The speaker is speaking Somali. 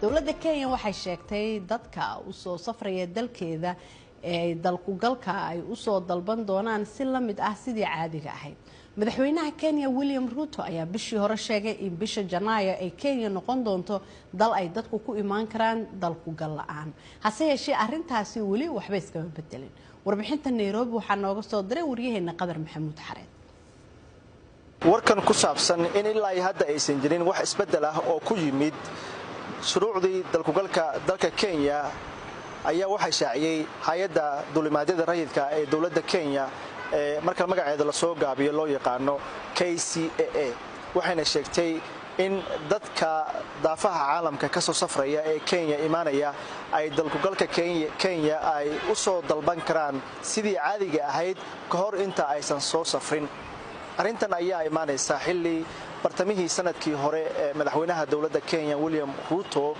dowladda Kenya waxay sheegtay dadka u soo safraya dalkeeda ee dalku galka ay u soo dalban doonaan si la mid ah sidii caadiga ahayd. madaxweynaha Kenya William Ruto ayaa bishii hore sheegay in bisha Janaayo ay Kenya noqon doonto dal ay dadku ku imaan karaan dalku gal la'aan. hase yeeshee arrintaasi wali waxba iska bedelin. warbixinta Nairobi waxaa nooga soo diray waryaheena Qadar Maxamuud Xareed. warkan ku saabsan in ilaa hadda aysan jirin wax isbedel ah oo ku yimid shuruucdii dalka Kenya ayaa waxay shaaciyay hay'adda duulimaadyada rayidka ee dawladda Kenya marka magaceeda la soo gaabiyo loo yaqaano KCAA waxayna sheegtay in dadka daafaha caalamka ka soo safraya ee Kenya imaanaya ay dalkugalka Kenya ay u soo dalban karaan sidii caadiga ahayd ka hor inta aysan soo safrin. arrintan ayaa imaanaysa xilli bartamihii sanadkii hore ee madaxweynaha dawladda Kenya William Ruto